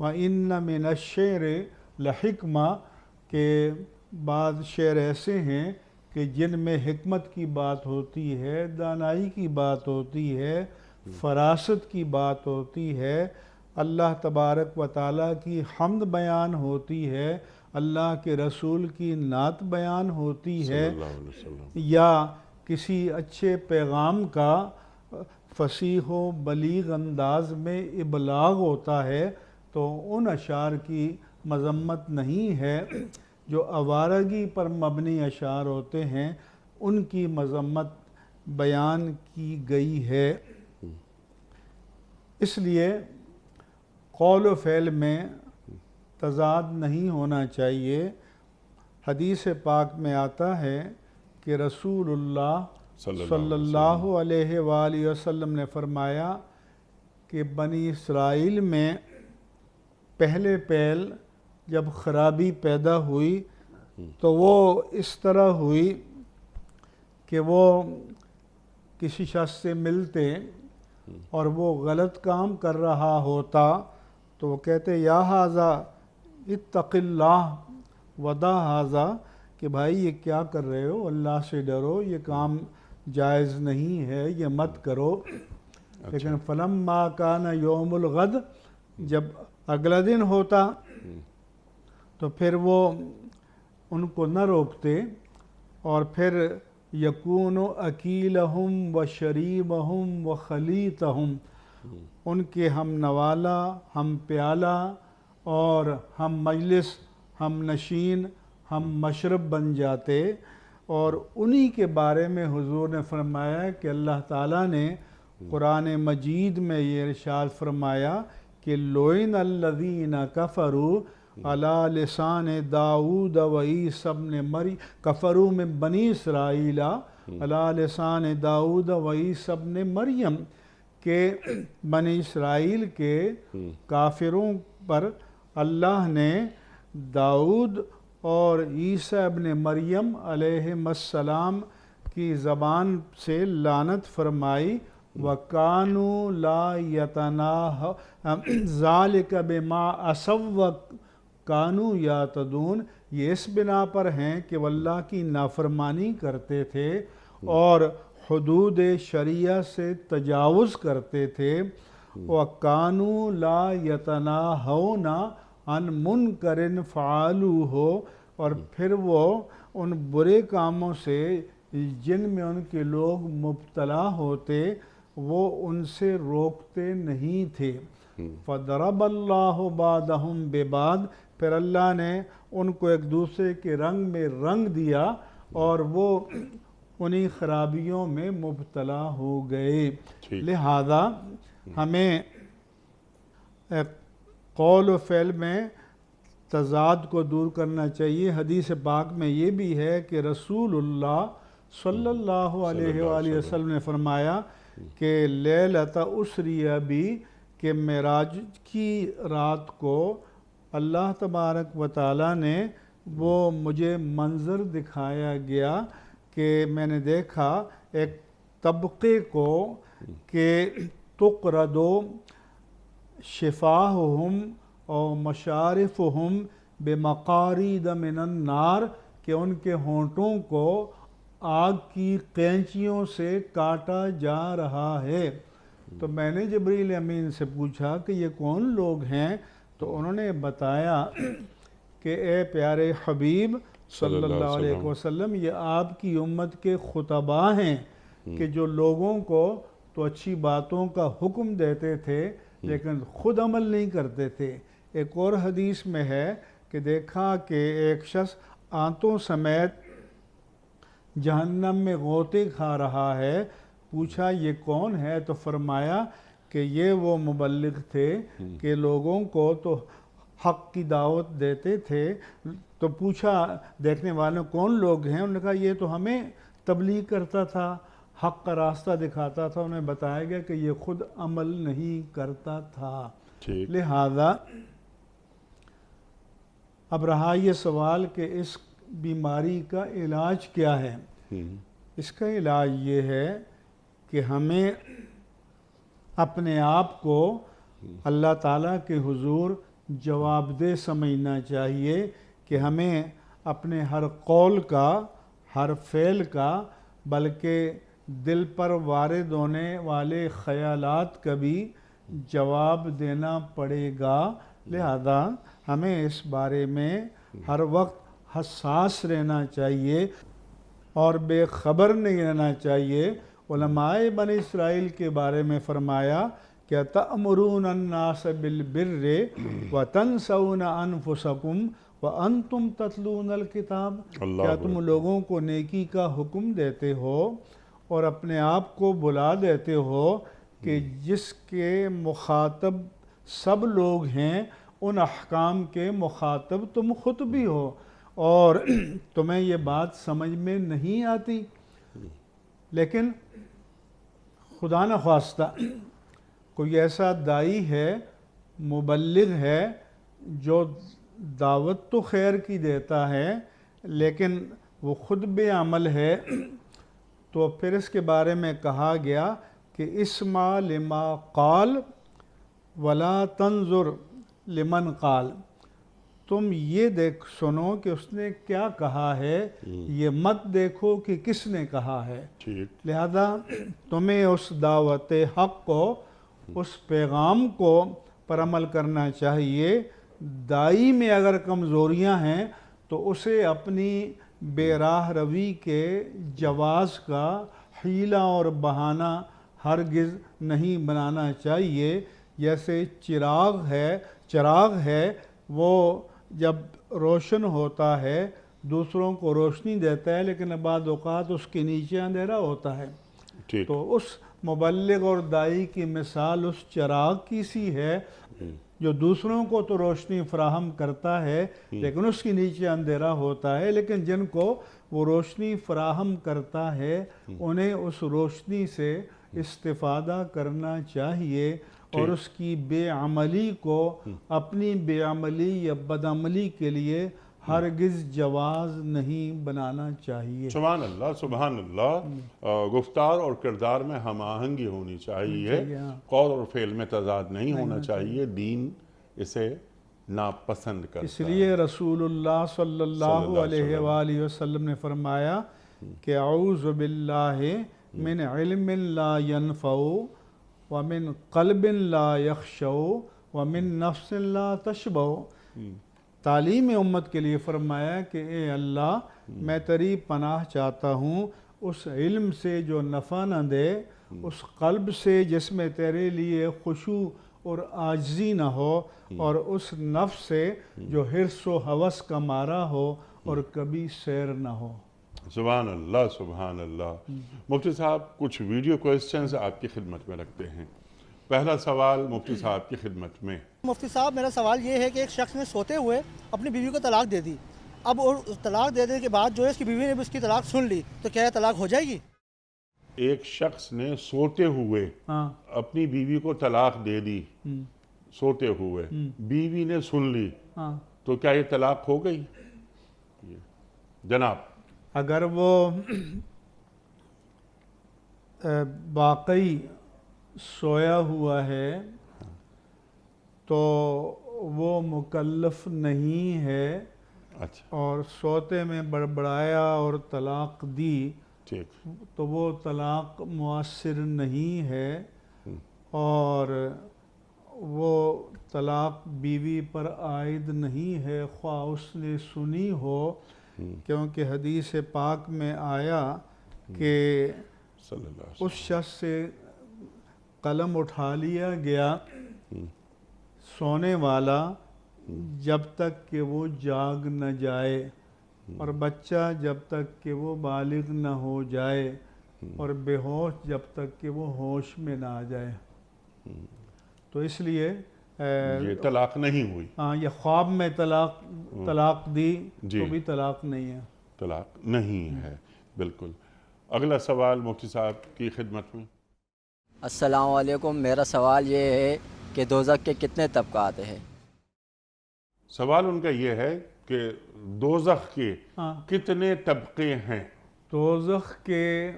وَإِنَّ مِنَ الشِّعْرِ لَحِکْمَةً، کہ بعض شعر ایسے ہیں کہ جن میں حکمت کی بات ہوتی ہے، دانائی کی بات ہوتی ہے، فراست کی بات ہوتی ہے، اللہ تبارک و تعالیٰ کی حمد بیان ہوتی ہے، اللہ کے رسول کی نعت بیان ہوتی ہے، صلی اللہ علیہ وسلم، یا کسی اچھے پیغام کا فصیح و بلیغ انداز میں ابلاغ ہوتا ہے، تو ان اشعار کی مذمت نہیں ہے۔ جو آوارگی پر مبنی اشعار ہوتے ہیں ان کی مذمت بیان کی گئی ہے۔ اس لیے قول و فعل میں تضاد نہیں ہونا چاہیے۔ حدیث پاک میں آتا ہے کہ رسول اللہ صلی اللہ علیہ وآلہ وسلم نے فرمایا کہ بنی اسرائیل میں پہلے پہل جب خرابی پیدا ہوئی تو وہ اس طرح ہوئی کہ وہ کسی شخص سے ملتے اور وہ غلط کام کر رہا ہوتا تو وہ کہتے یا ھذا اتق اللہ ودع ھذا، کہ بھائی یہ کیا کر رہے ہو، اللہ سے ڈرو، یہ کام جائز نہیں ہے، یہ مت کرو۔ لیکن فلما کان یوم الغد، جب اگلا دن ہوتا تو پھر وہ ان کو نہ روکتے، اور پھر یکون اکیلہم و شریبہم و خلیطہم، ان کے ہم نوالا، ہم پیالہ اور ہم مجلس، ہم نشین، ہم مشرب بن جاتے۔ اور انہی کے بارے میں حضور نے فرمایا کہ اللہ تعالیٰ نے قرآن مجید میں یہ ارشاد فرمایا کہ لعن الذین کفروا علی لسان داؤد و عیسی ابن مریم کفروا من بنی اسرائیل علی لسان داؤد و عیسی ابن مریم کہ بنی اسرائیل کے کافروں پر اللہ نے داؤد اور عیسی ابن مریم علیہم السلام کی زبان سے لعنت فرمائی وَكَانُوا لَا يَتَنَاهَوْنَ ذَلِكَ بِمَا عَصَوْا وَكَانُوا يَعْتَدُونَ، یہ اس بنا پر ہیں کہ وہ اللہ کی نافرمانی کرتے تھے اور حدود شریعہ سے تجاوز کرتے تھے۔ وَكَانُوا لَا يَتَنَاهَوْنَ عَنْ مُنْكَرٍ فَعَلُوهُ، اور پھر وہ ان برے کاموں سے جن میں ان کے لوگ مبتلا ہوتے وہ ان سے روکتے نہیں تھے۔ فَضَرَبَ اللَّهُ بَعْضَهُمْ بِبَعْضٍ، پھر اللہ نے ان کو ایک دوسرے کے رنگ میں رنگ دیا اور وہ انہی خرابیوں میں مبتلا ہو گئے۔ لہذا ہمیں قول و فعل میں تضاد کو دور کرنا چاہیے۔ حدیث پاک میں یہ بھی ہے کہ رسول اللہ صلی اللہ علیہ وآلہ وسلم نے فرمایا کہ لیلۃ اسری بی، کہ معراج کی رات کو اللہ تبارک و تعالیٰ نے وہ مجھے منظر دکھایا گیا کہ میں نے دیکھا ایک طبقے کو کہ تقرد شفاہہم اور مشارفہم بمقارید من النار، کہ ان کے ہونٹوں کو آگ کی قینچیوں سے کاٹا جا رہا ہے۔ تو میں نے جبریل امین سے پوچھا کہ یہ کون لوگ ہیں؟ تو انہوں نے بتایا کہ اے پیارے حبیب صلی اللہ علیہ وسلم، یہ آپ کی امت کے خطباء ہیں کہ جو لوگوں کو تو اچھی باتوں کا حکم دیتے تھے لیکن خود عمل نہیں کرتے تھے۔ ایک اور حدیث میں ہے کہ دیکھا کہ ایک شخص آنتوں سمیت جہنم میں غوطے کھا رہا ہے۔ پوچھا یہ کون ہے؟ تو فرمایا کہ یہ وہ مبلغ تھے کہ لوگوں کو تو حق کی دعوت دیتے تھے۔ تو پوچھا دیکھنے والوں کون لوگ ہیں؟ انہوں نے کہا یہ تو ہمیں تبلیغ کرتا تھا، حق کا راستہ دکھاتا تھا۔ انہیں بتایا گیا کہ یہ خود عمل نہیں کرتا تھا۔ لہذا اب رہا یہ سوال کہ اس بیماری کا علاج کیا ہے؟ اس کا علاج یہ ہے کہ ہمیں اپنے آپ کو اللہ تعالیٰ کے حضور جواب دہ سمجھنا چاہیے کہ ہمیں اپنے ہر قول کا، ہر فعل کا، بلکہ دل پر وارد ہونے والے خیالات کا بھی جواب دینا پڑے گا۔ لہذا ہمیں اس بارے میں ہر وقت حساس رہنا چاہیے اور بے خبر نہیں رہنا چاہیے۔ علماء بنی اسرائیل کے بارے میں فرمایا کہ تأمرون الناس بالبر وتنسون انفسکم وانتم تتلون الکتاب، کیا تم لوگوں کو نیکی کا حکم دیتے ہو اور اپنے آپ کو بلا دیتے ہو کہ جس کے مخاطب سب لوگ ہیں، ان احکام کے مخاطب تم خود بھی ہو اور تمہیں یہ بات سمجھ میں نہیں آتی؟ لیکن خدا نخواستہ کوئی ایسا داعی ہے، مبلغ ہے، جو دعوت تو خیر کی دیتا ہے لیکن وہ خود بے عمل ہے، تو پھر اس کے بارے میں کہا گیا کہ اسمع لما قال ولا تنظر لمن قال، تم یہ سنو کہ اس نے کیا کہا ہے، یہ مت دیکھو کہ کس نے کہا ہے۔ لہذا تمہیں اس دعوت حق کو، اس پیغام کو پر عمل کرنا چاہیے۔ داعی میں اگر کمزوریاں ہیں تو اسے اپنی بے راہ روی کے جواز کا حیلہ اور بہانہ ہرگز نہیں بنانا چاہیے۔ جیسے چراغ ہے وہ جب روشن ہوتا ہے دوسروں کو روشنی دیتا ہے، لیکن بعض اوقات اس کے نیچے اندھیرا ہوتا ہے۔ تو اس مبلغ اور داعی کی مثال اس چراغ کی سی ہے جو دوسروں کو تو روشنی فراہم کرتا ہے لیکن اس کے نیچے اندھیرا ہوتا ہے، لیکن جن کو وہ روشنی فراہم کرتا ہے انہیں اس روشنی سے استفادہ کرنا چاہیے، اور اس کی بے عملی کو اپنی بے عملی یا بدعملی کے لیے ہرگز جواز نہیں بنانا چاہیے۔ سبحان اللہ، سبحان اللہ۔ گفتار اور کردار میں ہم آہنگی ہونی چاہیے، قول اور فعل میں تضاد نہیں ہونا چاہیے، دین اسے ناپسند کرتا ہے۔ اس لیے رسول اللہ صلی اللہ علیہ وآلہ وسلم نے فرمایا کہ اعوذ باللہ من علم لا ينفع ومن قلب لا یخشع ومن نفس لا تشبع۔ تعلیم امت کے لیے فرمایا کہ اے اللہ میں تیری پناہ چاہتا ہوں اس علم سے جو نفع نہ دے، اس قلب سے جس میں تیرے لیے خشوع اور عاجزی نہ ہو، اور اس نفس سے جو حرص و ہوس کا مارا ہو اور کبھی سیر نہ ہو۔ سبحان اللہ، سبحان اللہ۔ مفتی صاحب کچھ ویڈیو کوئسچنز آپ کی خدمت میں رکھتے ہیں۔ پہلا سوال مفتی صاحب کی خدمت میں۔ مفتی صاحب میرا سوال یہ ہے کہ ایک شخص نے سوتے ہوئے اپنی بیوی کو طلاق دے دی، اب اور طلاق دے دینے کے بعد جو ہے اس کی بیوی نے بھی اس کی طلاق سن لی، تو کیا یہ طلاق ہو جائے گی؟ ایک شخص نے سوتے ہوئے اپنی بیوی کو طلاق دے دی، سوتے ہوئے بیوی نے سن لی، تو کیا یہ طلاق ہو گئی؟ جناب اگر وہ واقعی سویا ہوا ہے تو وہ مکلف نہیں ہے، اچھا، اور سوتے میں بڑبڑایا اور طلاق دی ٹھیک، تو وہ طلاق مؤثر نہیں ہے، اور وہ طلاق بیوی پر عائد نہیں ہے خواہ اس نے سنی ہو، کیونکہ حدیث پاک میں آیا کہ صلی اللہ علیہ اس شخص سے قلم اٹھا لیا گیا سونے والا جب تک کہ وہ جاگ نہ جائے، اور بچہ جب تک کہ وہ بالغ نہ ہو جائے، اور بے ہوش جب تک کہ وہ ہوش میں نہ آ جائے۔ تو اس لیے یہ طلاق نہیں ہوئی، ہاں، یہ خواب میں طلاق دی تو بھی طلاق نہیں ہے، طلاق نہیں ہے، بالکل۔ اگلا سوال مفتی صاحب کی خدمت میں۔ السلام علیکم، میرا سوال یہ ہے کہ دوزخ کے کتنے طبقات ہیں؟ سوال ان کا یہ ہے کہ دوزخ کے کتنے طبقے ہیں؟ دوزخ کے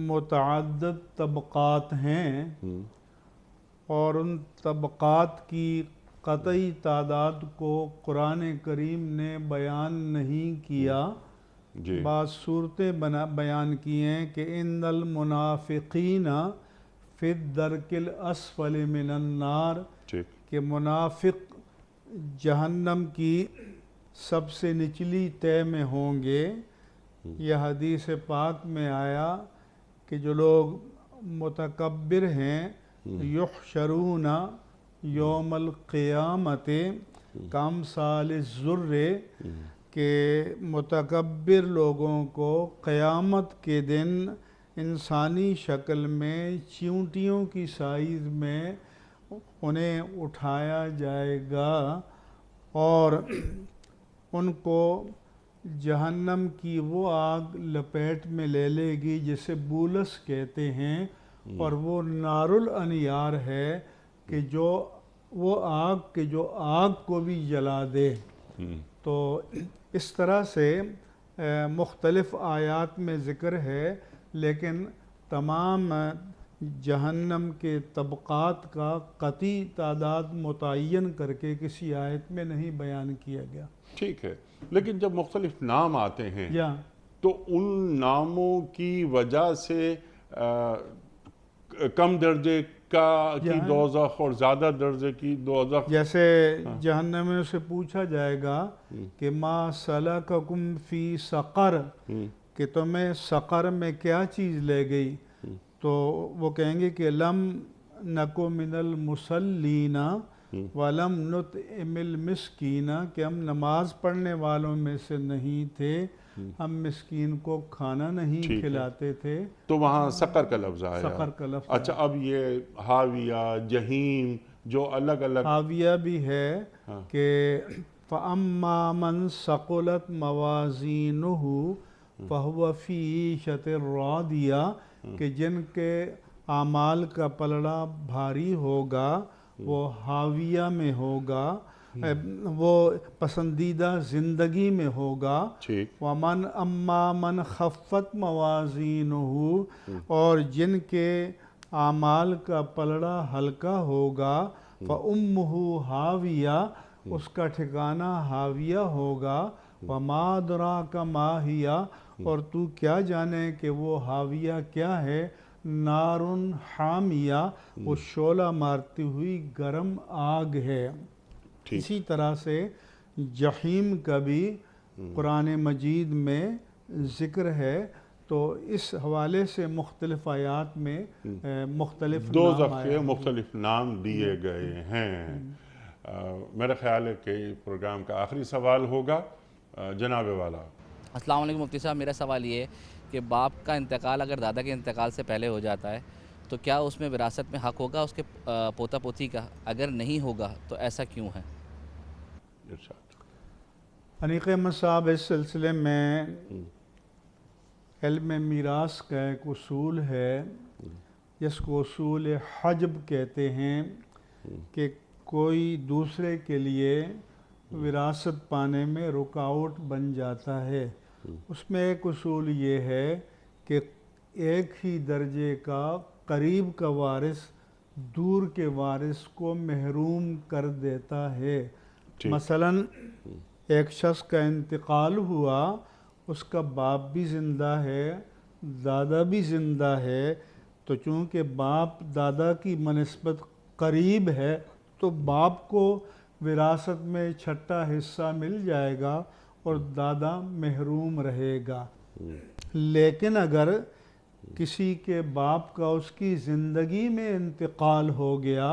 متعدد طبقات ہیں، اور ان طبقات کی قطعی تعداد کو قرآن کریم نے بیان نہیں کیا۔ بعض صورتیں بیان کی ہیں کہ ان المنافقین فی الدرک الاسفل من النار، کہ منافق جہنم کی سب سے نچلی تہہ میں ہوں گے۔ یہ حدیث پاک میں آیا کہ جو لوگ متکبر ہیں یحشرون یوم القیامت کامثال الذر، کہ متکبر لوگوں کو قیامت کے دن انسانی شکل میں چیونٹیوں کی سائز میں انہیں اٹھایا جائے گا، اور ان کو جہنم کی وہ آگ لپیٹ میں لے لے گی جسے بولس کہتے ہیں، اور وہ نار الانیار ہے کہ جو وہ آگ کہ جو آگ کو بھی جلا دے۔ تو اس طرح سے مختلف آیات میں ذکر ہے، لیکن تمام جہنم کے طبقات کا قطعی تعداد متعین کر کے کسی آیت میں نہیں بیان کیا گیا۔ ٹھیک ہے، لیکن جب مختلف نام آتے ہیں تو ان ناموں کی وجہ سے کم درجے کی دوزخ اور زیادہ درجے کی دوزخ، جیسے جہنمیوں سے پوچھا جائے گا کہ ما سلککم فی سقر، کہ تمہیں سقر میں کیا چیز لے گئی، تو وہ کہیں گے کہ لم نکو من المصلین ولم نطعم المسکین، کہ ہم نماز پڑھنے والوں میں سے نہیں تھے، ہم مسکین کو کھانا نہیں کھلاتے تھے۔ تو وہاں سقر کا لفظ آیا۔ سقر کا لفظ اچھا، اب یہ حاویہ، جہیم، جو الگ الگ حاویہ بھی ہے کہ فَأَمَّا مَنْ ثَقُلَتْ مَوَازِينُهُ فَهُوَ فِي عِيشَةٍ رَاضِيَةٍ کہ جن کے اعمال کا پلڑا بھاری ہوگا وہ حاویہ میں ہوگا، وہ پسندیدہ زندگی میں ہوگا۔ ٹھیک، وَمَنْ أَمَّا مَنْ خَفَّتْ مَوَازِينُهُ اور جن کے اعمال کا پلڑا ہلکا ہوگا فَأُمُّهُ حَاوِيَةٌ اس کا ٹھکانہ حاویہ ہوگا۔ وَمَا أَدْرَاكَ مَا هِيَ اور تو کیا جانے کہ وہ حاویہ کیا ہے؟ نارٌ حامیہ وہ شعلہ مارتی ہوئی گرم آگ ہے۔ اسی طرح سے جحیم کا بھی قرآن مجید میں ذکر ہے، تو اس حوالے سے مختلف آیات میں مختلف دوزخ کے مختلف نام دیے گئے ہیں۔ میرا خیال ہے کہ پروگرام کا آخری سوال ہوگا جناب والا۔ السلام علیکم مفتی صاحب، میرا سوال یہ ہے کہ باپ کا انتقال اگر دادا کے انتقال سے پہلے ہو جاتا ہے تو کیا اس میں وراثت میں حق ہوگا اس کے پوتا پوتی کا؟ اگر نہیں ہوگا تو ایسا کیوں ہے؟ حنیق احمد صاحب اس سلسلے میں علم میراث کا ایک اصول ہے جس کو اصول حجب کہتے ہیں کہ کوئی دوسرے کے لیے وراثت پانے میں رکاوٹ بن جاتا ہے۔ اس میں ایک اصول یہ ہے کہ ایک ہی درجے کا قریب کا وارث دور کے وارث کو محروم کر دیتا ہے۔ مثلاً ایک شخص کا انتقال ہوا، اس کا باپ بھی زندہ ہے، دادا بھی زندہ ہے، تو چونکہ باپ دادا کی بنسبت قریب ہے تو باپ کو وراثت میں چھٹا حصہ مل جائے گا اور دادا محروم رہے گا۔ لیکن اگر کسی کے باپ کا اس کی زندگی میں انتقال ہو گیا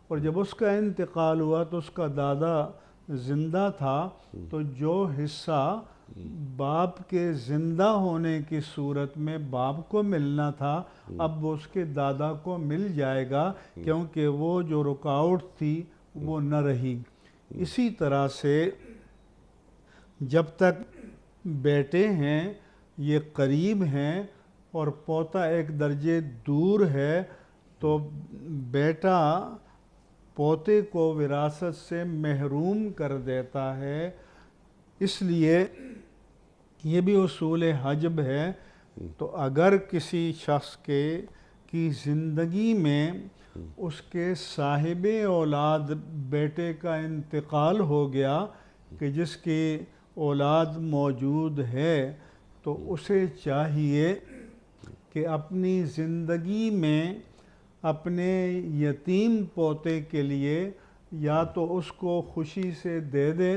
اور جب اس کا انتقال ہوا تو اس کا دادا زندہ تھا، تو جو حصہ باپ کے زندہ ہونے کی صورت میں باپ کو ملنا تھا اب وہ اس کے دادا کو مل جائے گا، کیونکہ وہ جو رکاوٹ تھی وہ نہ رہی۔ اسی طرح سے جب تک بیٹے ہیں یہ قریب ہیں اور پوتا ایک درجے دور ہے تو بیٹا پوتے کو وراثت سے محروم کر دیتا ہے۔ اس لیے یہ بھی اصول حجب ہے۔ تو اگر کسی شخص کی زندگی میں اس کے صاحب اولاد بیٹے کا انتقال ہو گیا کہ جس کی اولاد موجود ہے، تو اسے چاہیے کہ اپنی زندگی میں اپنے یتیم پوتے کے لیے یا تو اس کو خوشی سے دے دے،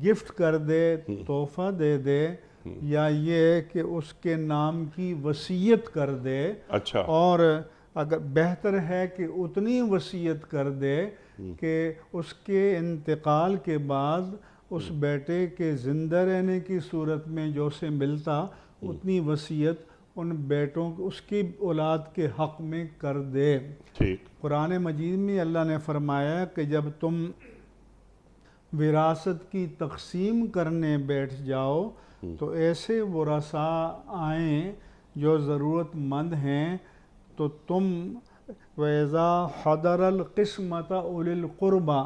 گفٹ کر دے، تحفہ دے دے، یا یہ کہ اس کے نام کی وصیت کر دے۔ اچھا، اور اگر بہتر ہے کہ اتنی وصیت کر دے کہ اس کے انتقال کے بعد اس بیٹے کے زندہ رہنے کی صورت میں جو سے ملتا اتنی وصیت ان بیٹوں اس کی اولاد کے حق میں کر دے۔ ٹھیک، قرآن مجید میں اللہ نے فرمایا کہ جب تم وراثت کی تقسیم کرنے بیٹھ جاؤ تو ایسے ورثاء آئیں جو ضرورت مند ہیں تو تم وَإِذَا حَضَرَ الْقِسْمَةَ أُولِي الْقُرْبَى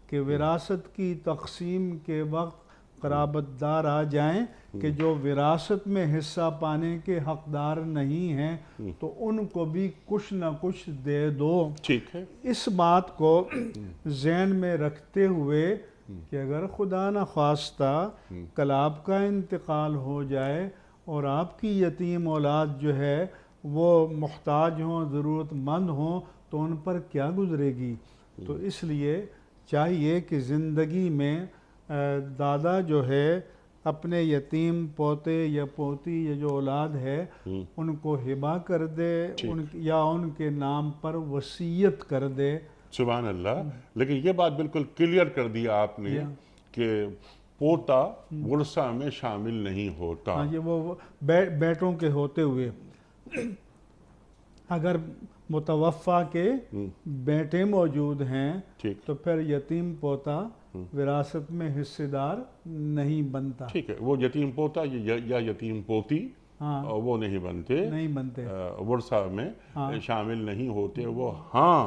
کہ وراثت کی تقسیم کے وقت قرابت دار آ جائیں کہ جو وراثت میں حصہ پانے کے حقدار نہیں ہیں تو ان کو بھی کچھ نہ کچھ دے دو۔ ٹھیک ہے، اس بات کو ذہن میں رکھتے ہوئے کہ اگر خدا نخواستہ کل آپ کا انتقال ہو جائے اور آپ کی یتیم اولاد جو ہے وہ محتاج ہوں، ضرورت مند ہوں، تو ان پر کیا گزرے گی؟ تو اس لیے چاہیے کہ زندگی میں دادا جو ہے اپنے یتیم پوتے یا پوتی یا جو اولاد ہے ان کو ہبہ کر دے یا ان کے نام پر وصیت کر دے۔ سبحان اللہ۔ لیکن یہ بات بالکل کلیئر کر دیا آپ نے کہ پوتا ورثہ میں شامل نہیں ہوتا۔ ہاں، یہ وہ بیٹوں کے ہوتے ہوئے۔ اگر متوفا کے بیٹے موجود ہیں ٹھیک تو پھر یتیم پوتا وراثت میں حصے دار نہیں بنتا. ٹھیک ہے، وہ یتیم پوتا یا یتیم پوتی وہ نہیں بنتے، ورثہ میں شامل نہیں ہوتے وہ. ہاں،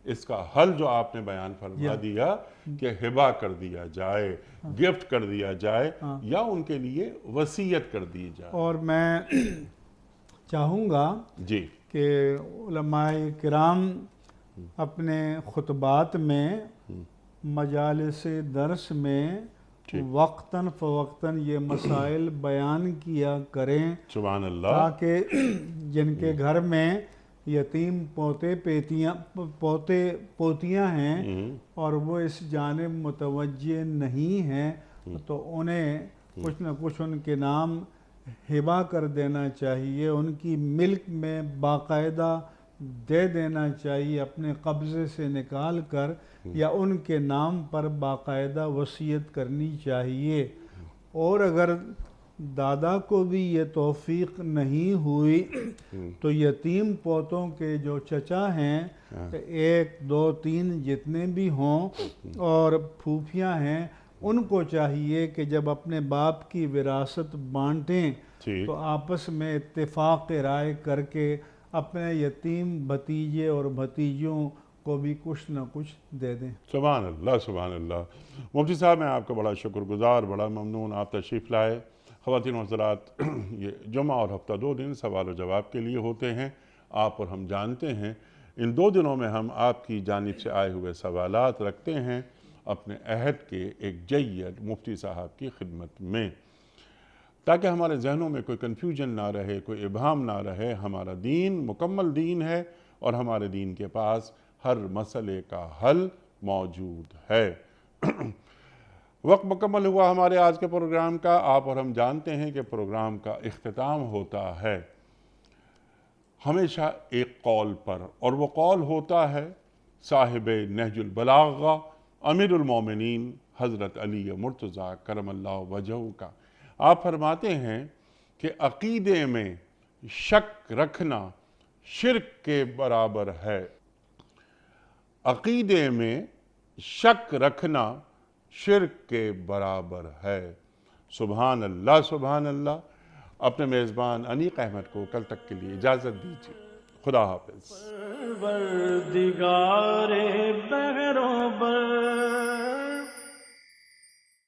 اس کا حل جو آپ نے بیان فرما دیا کہ ہبہ کر دیا جائے، گفٹ کر دیا جائے، یا ان کے لیے وصیت کر دی جائے. اور میں چاہوں گا جی کہ علماء کرام اپنے خطبات میں، مجالس درس میں وقتاً فوقتاً یہ مسائل بیان کیا کریں، سبحان اللہ، تاکہ جن کے گھر میں یتیم پوتیاں ہیں اور وہ اس جانب متوجہ نہیں ہیں تو انہیں کچھ نہ کچھ ان کے نام ہبہ کر دینا چاہیے، ان کی ملک میں باقاعدہ دے دینا چاہیے، اپنے قبضے سے نکال کر، یا ان کے نام پر باقاعدہ وصیت کرنی چاہیے. اور اگر دادا کو بھی یہ توفیق نہیں ہوئی تو یتیم پوتوں کے جو چچا ہیں، 1 2 3 جتنے بھی ہوں، اور پھوپھیاں ہیں، ان کو چاہیے کہ جب اپنے باپ کی وراثت بانٹیں تو آپس میں اتفاق رائے کر کے اپنے یتیم بھتیجے اور بھتیجوں کو بھی کچھ نہ کچھ دے دیں. سبحان اللہ، سبحان اللہ. مفتی صاحب، میں آپ کا بڑا شکر گزار، بڑا ممنون آپ تشریف لائے. خواتین و حضرات، یہ جمعہ اور ہفتہ 2 دن سوال و جواب کے لیے ہوتے ہیں. آپ اور ہم جانتے ہیں ان 2 دنوں میں ہم آپ کی جانب سے آئے ہوئے سوالات رکھتے ہیں اپنے عہد کے ایک جید مفتی صاحب کی خدمت میں، تاکہ ہمارے ذہنوں میں کوئی کنفیوژن نہ رہے، کوئی ابہام نہ رہے. ہمارا دین مکمل دین ہے اور ہمارے دین کے پاس ہر مسئلے کا حل موجود ہے. وقت مکمل ہوا ہمارے آج کے پروگرام کا. آپ اور ہم جانتے ہیں کہ پروگرام کا اختتام ہوتا ہے ہمیشہ ایک قول پر، اور وہ قول ہوتا ہے صاحب نہج البلاغہ امیر المومنین حضرت علی مرتضیٰ کرم اللہ وجہہ کا. آپ فرماتے ہیں کہ عقیدے میں شک رکھنا شرک کے برابر ہے. عقیدے میں شک رکھنا شرک کے برابر ہے. سبحان اللہ، سبحان اللہ. اپنے میزبان انیق احمد کو کل تک کے لیے اجازت دیجیے. خدا حافظ. پروردگار بحر و بر